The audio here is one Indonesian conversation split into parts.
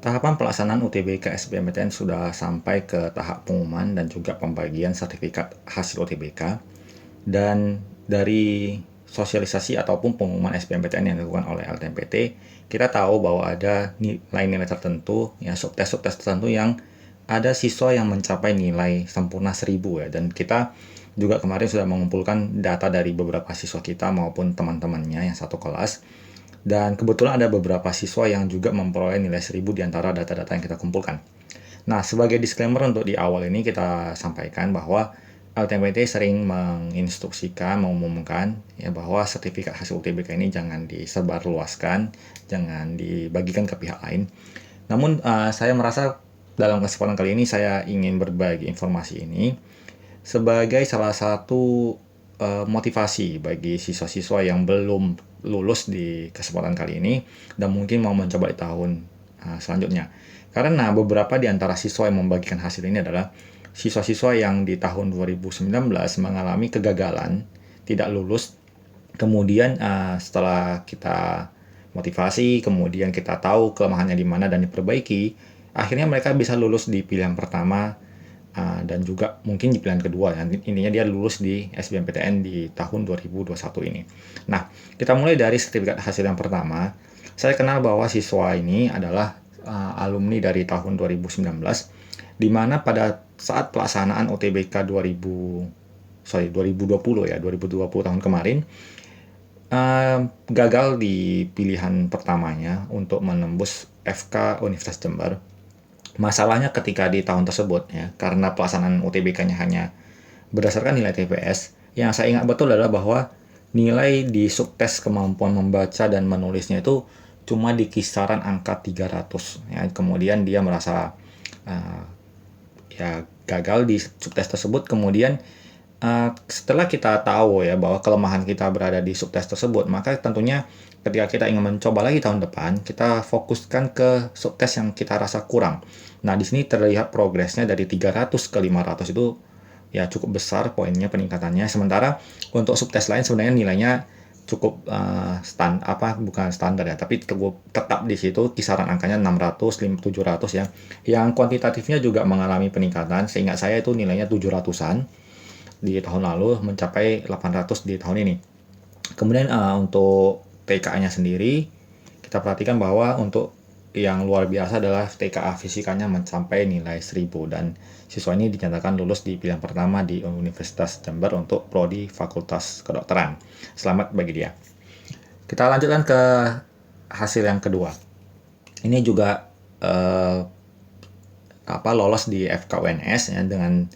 Tahapan pelaksanaan UTBK SBMPTN sudah sampai ke tahap pengumuman dan juga pembagian sertifikat hasil UTBK. Dan dari sosialisasi ataupun pengumuman SBMPTN yang dilakukan oleh LTMPT, kita tahu bahwa ada nilai-nilai tertentu, ya subtes tertentu yang ada siswa yang mencapai nilai sempurna 1000 ya. Dan kita juga kemarin sudah mengumpulkan data dari beberapa siswa kita maupun teman-temannya yang satu kelas. Dan kebetulan ada beberapa siswa yang juga memperoleh nilai 1000 di antara data-data yang kita kumpulkan. Nah, sebagai disclaimer untuk di awal ini kita sampaikan bahwa LTMPT sering menginstruksikan, mengumumkan ya bahwa sertifikat hasil UTBK ini jangan disebarluaskan, jangan dibagikan ke pihak lain. Namun saya merasa dalam kesempatan kali ini saya ingin berbagi informasi ini sebagai salah satu motivasi bagi siswa-siswa yang belum lulus di kesempatan kali ini dan mungkin mau mencoba di tahun selanjutnya. Karena beberapa di antara siswa yang membagikan hasil ini adalah siswa-siswa yang di tahun 2019 mengalami kegagalan, tidak lulus. Kemudian setelah kita motivasi, kemudian kita tahu kelemahannya di mana dan diperbaiki, akhirnya mereka bisa lulus di pilihan pertama dan juga mungkin di pilihan kedua. Intinya dia lulus di SBMPTN di tahun 2021 ini. Nah, kita mulai dari sertifikat hasil yang pertama. Saya kenal bahwa siswa ini adalah alumni dari tahun 2019, di mana pada saat pelaksanaan UTBK 2020 ya, 2020 tahun kemarin, gagal di pilihan pertamanya untuk menembus FK Universitas Jember. Masalahnya ketika di tahun tersebut ya, karena pelaksanaan UTBK-nya hanya berdasarkan nilai TPS, yang saya ingat betul adalah bahwa nilai di subtes kemampuan membaca dan menulisnya itu cuma di kisaran angka 300 ya. Kemudian dia merasa ya gagal di subtes tersebut. Kemudian setelah kita tahu ya bahwa kelemahan kita berada di subtes tersebut, maka tentunya ketika kita ingin mencoba lagi tahun depan, kita fokuskan ke subtes yang kita rasa kurang. Nah, di sini terlihat progresnya dari 300 ke 500 itu ya cukup besar poinnya peningkatannya. Sementara untuk subtes lain sebenarnya nilainya cukup bukan standar ya, tapi tetap di situ kisaran angkanya 600, 700 ya. Yang kuantitatifnya juga mengalami peningkatan. Seingat saya itu nilainya 700-an di tahun lalu, mencapai 800 di tahun ini. Kemudian untuk TKA-nya sendiri, kita perhatikan bahwa untuk yang luar biasa adalah TKA fisikanya mencapai nilai 1000 dan siswa ini dinyatakan lulus di pilihan pertama di Universitas Jember untuk prodi Fakultas Kedokteran. Selamat bagi dia. Kita lanjutkan ke hasil yang kedua. Ini juga lolos di FKUNS ya, dengan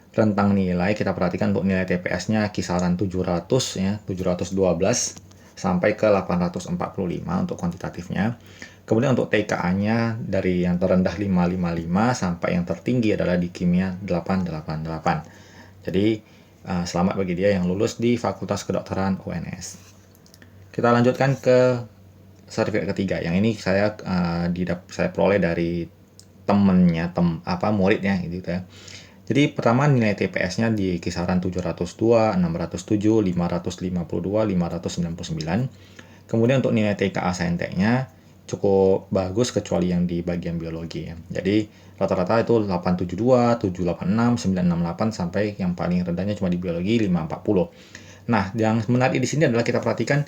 rentang nilai kita perhatikan untuk nilai TPS-nya kisaran 700 ya, 712 sampai ke 845 untuk kuantitatifnya. Kemudian untuk TKA-nya dari yang terendah 555 sampai yang tertinggi adalah di kimia 888. Jadi selamat bagi dia yang lulus di Fakultas Kedokteran UNS. Kita lanjutkan ke sertifikat ketiga. Yang ini saya peroleh dari temennya, muridnya gitu ya. Jadi pertama nilai TPS-nya di kisaran 702, 607, 552, 599. Kemudian untuk nilai TKA Sainteknya cukup bagus kecuali yang di bagian biologi ya. Jadi rata-rata itu 872, 786, 968 sampai yang paling rendahnya cuma di biologi 540. Nah, yang menarik di sini adalah kita perhatikan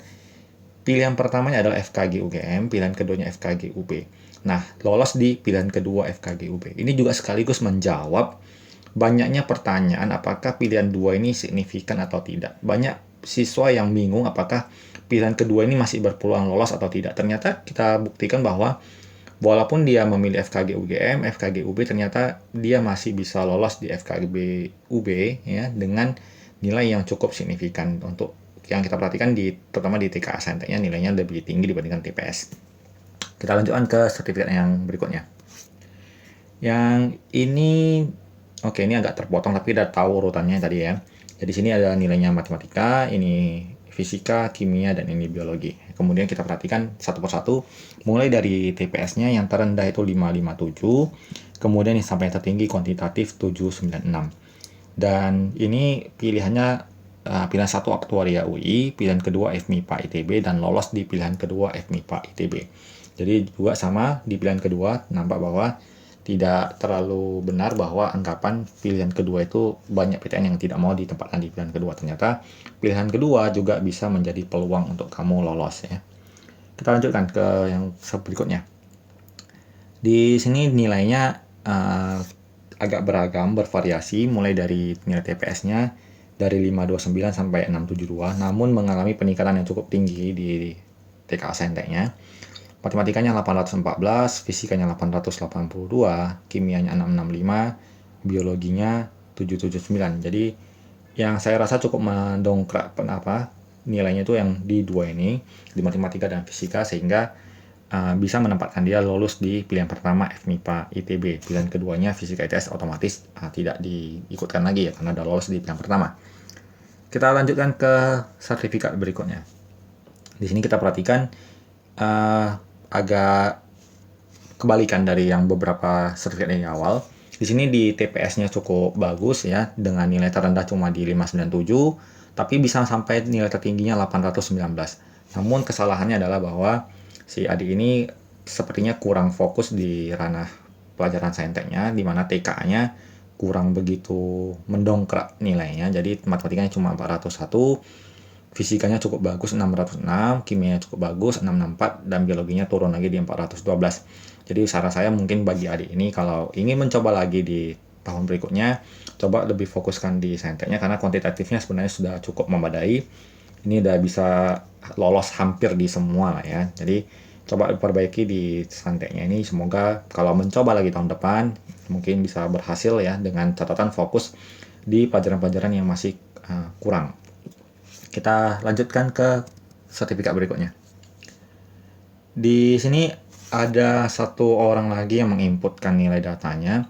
pilihan pertamanya adalah FKG UGM, pilihan keduanya FKG UB. Nah, lolos di pilihan kedua FKG UB. Ini juga sekaligus menjawab banyaknya pertanyaan apakah pilihan dua ini signifikan atau tidak. Banyak siswa yang bingung apakah pilihan kedua ini masih berpeluang lolos atau tidak. Ternyata kita buktikan bahwa walaupun dia memilih FKG UGM, FKG UB, ternyata dia masih bisa lolos di FKG UB ya, dengan nilai yang cukup signifikan. Untuk yang kita perhatikan terutama di TKA Sainteknya nilainya lebih tinggi dibandingkan TPS. Kita lanjutkan ke sertifikat yang berikutnya. Yang ini Oke, ini agak terpotong tapi udah tahu urutannya tadi ya. Jadi sini ada nilainya matematika, ini fisika, kimia, dan ini biologi. Kemudian kita perhatikan satu persatu, mulai dari TPS-nya yang terendah itu 557, kemudian yang sampai tertinggi kuantitatif 796. Dan ini pilihannya pilihan satu aktuaria UI, pilihan kedua FMIPA ITB, dan lolos di pilihan kedua FMIPA ITB. Jadi juga sama di pilihan kedua, nampak bahwa tidak terlalu benar bahwa anggapan pilihan kedua itu banyak PTN yang tidak mau ditempatkan di pilihan kedua. Ternyata pilihan kedua juga bisa menjadi peluang untuk kamu lolos ya. Kita lanjutkan ke yang berikutnya. Di sini nilainya agak beragam, bervariasi, mulai dari nilai TPS-nya dari 529 sampai 672, namun mengalami peningkatan yang cukup tinggi di TKA Sainteknya. Matematikanya 814, fisikanya 882, kimianya 665, biologinya 779. Jadi yang saya rasa cukup mendongkrak nilainya itu yang di dua ini, di matematika dan fisika, sehingga bisa menempatkan dia lolos di pilihan pertama FMIPA ITB. Pilihan keduanya fisika ITS otomatis tidak diikutkan lagi ya, karena udah lolos di pilihan pertama. Kita lanjutkan ke sertifikat berikutnya. Di sini kita perhatikan agak kebalikan dari yang beberapa sertifikat dari awal. Di sini di TPS-nya cukup bagus ya, dengan nilai terendah cuma di 597, tapi bisa sampai nilai tertingginya 819. Namun kesalahannya adalah bahwa si adik ini sepertinya kurang fokus di ranah pelajaran sainteknya, di mana TK-nya kurang begitu mendongkrak nilainya. Jadi matematikanya cuma 401, fisikanya cukup bagus 606, kimianya cukup bagus 664, dan biologinya turun lagi di 412. Jadi saran saya mungkin bagi adik ini kalau ingin mencoba lagi di tahun berikutnya, coba lebih fokuskan di sainteknya karena kuantitatifnya sebenarnya sudah cukup memadai. Ini udah bisa lolos hampir di semua lah ya. Jadi coba perbaiki di sainteknya ini, semoga kalau mencoba lagi tahun depan mungkin bisa berhasil ya, dengan catatan fokus di pelajaran-pelajaran yang masih kurang. Kita lanjutkan ke sertifikat berikutnya. Di sini ada satu orang lagi yang menginputkan nilai datanya,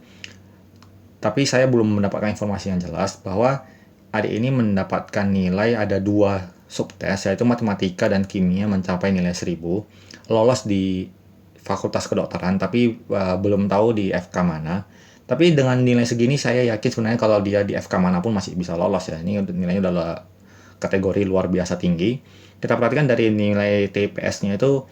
tapi saya belum mendapatkan informasi yang jelas bahwa adik ini mendapatkan nilai ada 2 subtes, yaitu matematika dan kimia mencapai nilai 1000, lolos di fakultas kedokteran, tapi belum tahu di FK mana. Tapi dengan nilai segini saya yakin sebenarnya kalau dia di FK manapun masih bisa lolos ya. Ini nilainya udah kategori luar biasa tinggi. Kita perhatikan dari nilai TPS-nya itu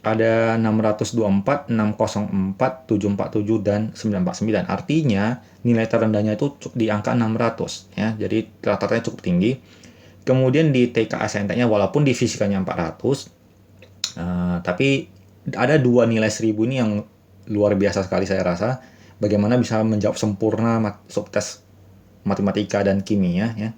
ada 624, 604, 747, dan 949. Artinya nilai terendahnya itu di angka 600 ya. Jadi rata-ratanya cukup tinggi. Kemudian di TKA Sainteknya walaupun di fisikanya 400, tapi ada 2 nilai 1000 ini yang luar biasa sekali saya rasa. Bagaimana bisa menjawab sempurna subtes matematika dan kimia ya.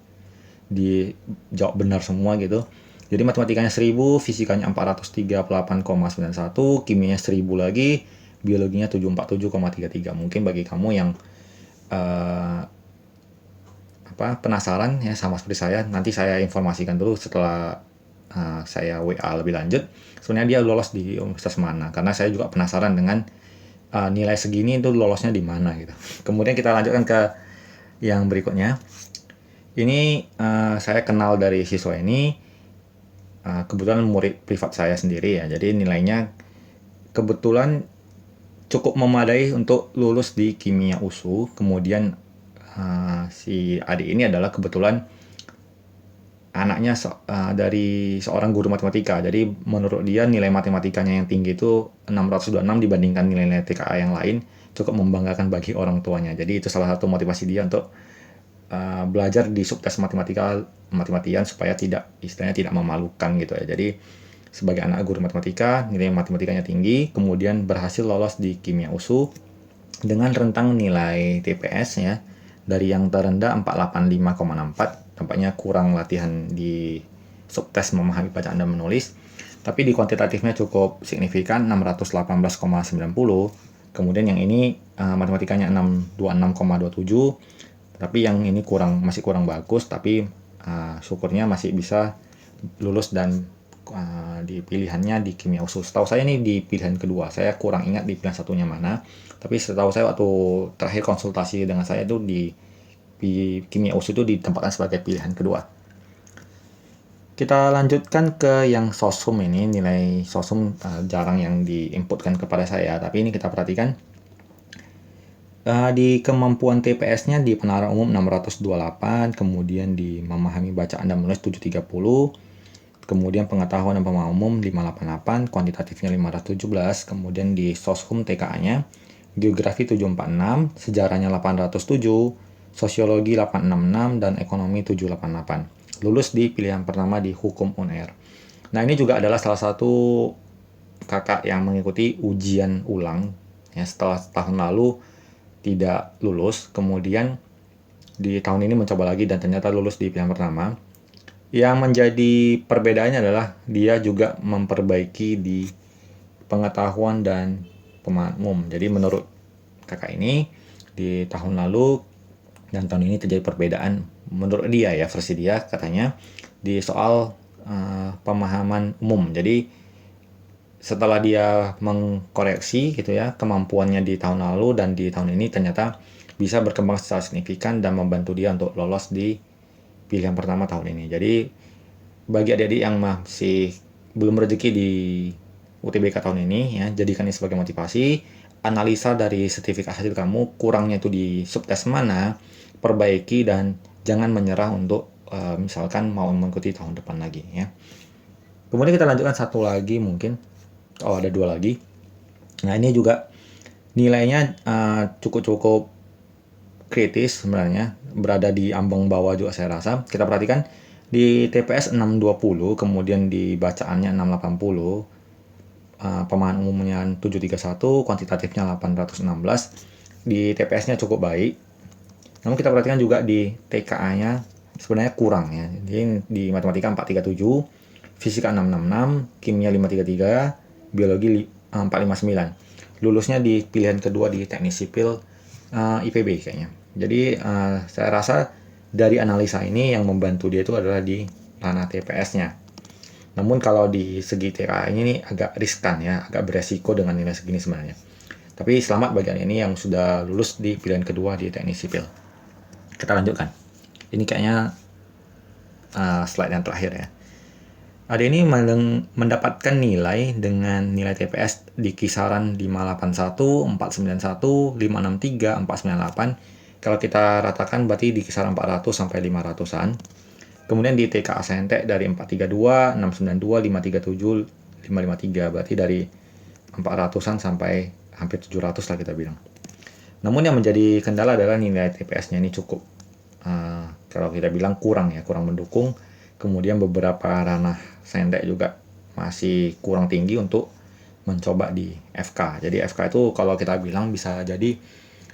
Dijawab benar semua gitu. Jadi matematikanya 1000, fisikanya 438,91, kimianya 1000 lagi, biologinya 747,33. Mungkin bagi kamu yang penasaran ya sama seperti saya, nanti saya informasikan dulu setelah saya WA lebih lanjut. Sebenarnya dia lolos di universitas mana? Karena saya juga penasaran dengan nilai segini itu lolosnya di mana gitu. Kemudian kita lanjutkan ke yang berikutnya. Ini saya kenal dari siswa ini, kebetulan murid privat saya sendiri ya. Jadi nilainya kebetulan cukup memadai untuk lulus di kimia USU. Kemudian si adik ini adalah kebetulan anaknya dari seorang guru matematika. Jadi menurut dia nilai matematikanya yang tinggi itu 626 dibandingkan nilai-nilai TKA yang lain, cukup membanggakan bagi orang tuanya. Jadi itu salah satu motivasi dia untuk belajar di subtes matematikan supaya istilahnya tidak memalukan gitu ya. Jadi sebagai anak guru matematika, nilai matematikanya tinggi, kemudian berhasil lolos di kimia USU dengan rentang nilai TPS ya, dari yang terendah 485,64, tampaknya kurang latihan di subtes memahami bacaan dan menulis, tapi di kuantitatifnya cukup signifikan 618,90. Kemudian yang ini matematikanya 626,27, tapi yang ini masih kurang bagus, tapi syukurnya masih bisa lulus dan di pilihannya di kimia USU. Setahu saya ini di pilihan kedua, saya kurang ingat di pilihan satunya mana, tapi setahu saya waktu terakhir konsultasi dengan saya itu di kimia USU itu ditempatkan sebagai pilihan kedua. Kita lanjutkan ke yang sosum ini. Nilai sosum jarang yang diinputkan kepada saya, tapi ini kita perhatikan di kemampuan TPS-nya di penalaran umum 628, kemudian di memahami bacaan dan menulis 730, kemudian pengetahuan dan pemahaman umum 588, kuantitatifnya 517, kemudian di Soshum TKA-nya, geografi 746, sejarahnya 807, sosiologi 866, dan ekonomi 788. Lulus di pilihan pertama di Hukum UNER. Nah, ini juga adalah salah satu kakak yang mengikuti ujian ulang ya, setelah tahun lalu tidak lulus, kemudian di tahun ini mencoba lagi dan ternyata lulus di pilihan pertama. Yang menjadi perbedaannya adalah dia juga memperbaiki di pengetahuan dan pemahaman umum. Jadi menurut kakak ini di tahun lalu dan tahun ini terjadi perbedaan menurut dia ya, versi dia katanya di soal pemahaman umum. Jadi setelah dia mengkoreksi gitu ya kemampuannya di tahun lalu dan di tahun ini ternyata bisa berkembang secara signifikan dan membantu dia untuk lolos di pilihan pertama tahun ini. Jadi bagi adik-adik yang masih belum rezeki di UTBK tahun ini ya, jadikan ini sebagai motivasi. Analisa dari sertifikat hasil kamu, kurangnya itu di subtes mana, perbaiki dan jangan menyerah untuk misalkan mau mengikuti tahun depan lagi ya. Kemudian kita lanjutkan satu lagi mungkin. Ada dua lagi. Nah, ini juga nilainya cukup kritis sebenarnya, berada di ambang bawah juga saya rasa. Kita perhatikan di TPS 620, kemudian di bacaannya 680, pemahaman umumnya 731, kuantitatifnya 816. Di TPS-nya cukup baik. Namun kita perhatikan juga di TKA-nya sebenarnya kurang ya. Jadi di matematika 437, fisika 666, kimia 533, biologi 459. Lulusnya di pilihan kedua di teknik sipil IPB kayaknya. Jadi saya rasa dari analisa ini yang membantu dia itu adalah di ranah TPS-nya. Namun kalau di segi TKA ini agak riskan ya, agak beresiko dengan nilai segini sebenarnya. Tapi selamat bagian ini yang sudah lulus di pilihan kedua di teknik sipil. Kita lanjutkan. Ini kayaknya slide yang terakhir ya. Ada ini mendapatkan nilai dengan nilai TPS di kisaran 581, 491, 563, 498. Kalau kita ratakan berarti di kisaran 400 sampai 500-an. Kemudian di TKA Saintek dari 432, 692, 537, 553. Berarti dari 400-an sampai hampir 700 lah kita bilang. Namun yang menjadi kendala adalah nilai TPS-nya ini cukup. Kalau kita bilang kurang ya, kurang mendukung. Kemudian beberapa ranah Saintek juga masih kurang tinggi untuk mencoba di FK. Jadi FK itu kalau kita bilang bisa jadi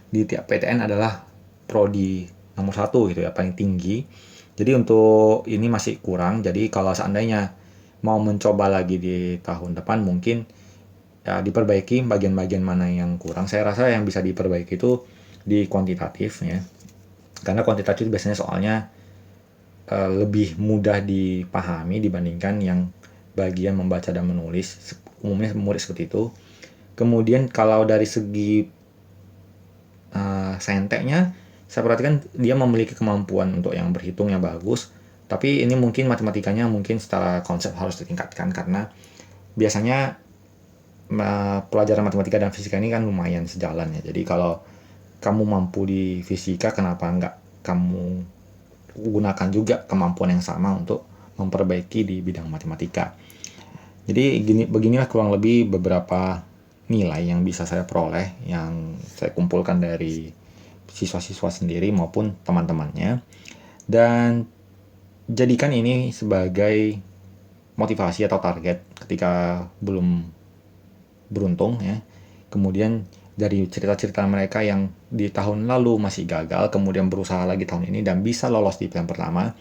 di tiap PTN adalah prodi nomor 1 gitu ya, paling tinggi. Jadi untuk ini masih kurang. Jadi kalau seandainya mau mencoba lagi di tahun depan mungkin ya diperbaiki bagian-bagian mana yang kurang. Saya rasa yang bisa diperbaiki itu di kuantitatif ya. Karena kuantitatif biasanya soalnya lebih mudah dipahami dibandingkan yang bagian membaca dan menulis. Umumnya murid seperti itu. Kemudian kalau dari segi Sainteknya, saya perhatikan dia memiliki kemampuan untuk yang berhitung yang bagus. Tapi ini mungkin matematikanya mungkin secara konsep harus ditingkatkan karena biasanya pelajaran matematika dan fisika ini kan lumayan sejalan ya. Jadi kalau kamu mampu di fisika, kenapa enggak kamu gunakan juga kemampuan yang sama untuk memperbaiki di bidang matematika. Jadi beginilah kurang lebih beberapa nilai yang bisa saya peroleh, yang saya kumpulkan dari siswa-siswa sendiri maupun teman-temannya. Dan jadikan ini sebagai motivasi atau target ketika belum beruntung ya. Kemudian dari cerita-cerita mereka yang di tahun lalu masih gagal, kemudian berusaha lagi tahun ini dan bisa lolos di pilihan pertama,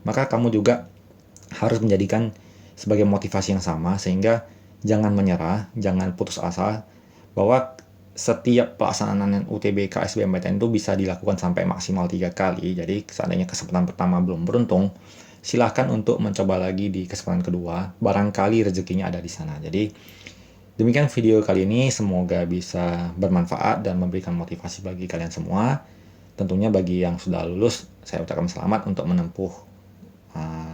maka kamu juga harus menjadikan sebagai motivasi yang sama, sehingga jangan menyerah, jangan putus asa, bahwa setiap pelaksanaan UTBK SBMPTN itu bisa dilakukan sampai maksimal 3 kali. Jadi seandainya kesempatan pertama belum beruntung, silahkan untuk mencoba lagi di kesempatan kedua, barangkali rezekinya ada di sana. Jadi demikian video kali ini, semoga bisa bermanfaat dan memberikan motivasi bagi kalian semua. Tentunya bagi yang sudah lulus, saya ucapkan selamat untuk menempuh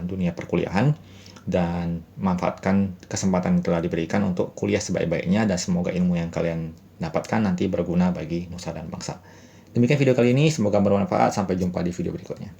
dunia perkuliahan dan manfaatkan kesempatan yang telah diberikan untuk kuliah sebaik-baiknya dan semoga ilmu yang kalian dapatkan nanti berguna bagi nusa dan bangsa. Demikian video kali ini, semoga bermanfaat. Sampai jumpa di video berikutnya.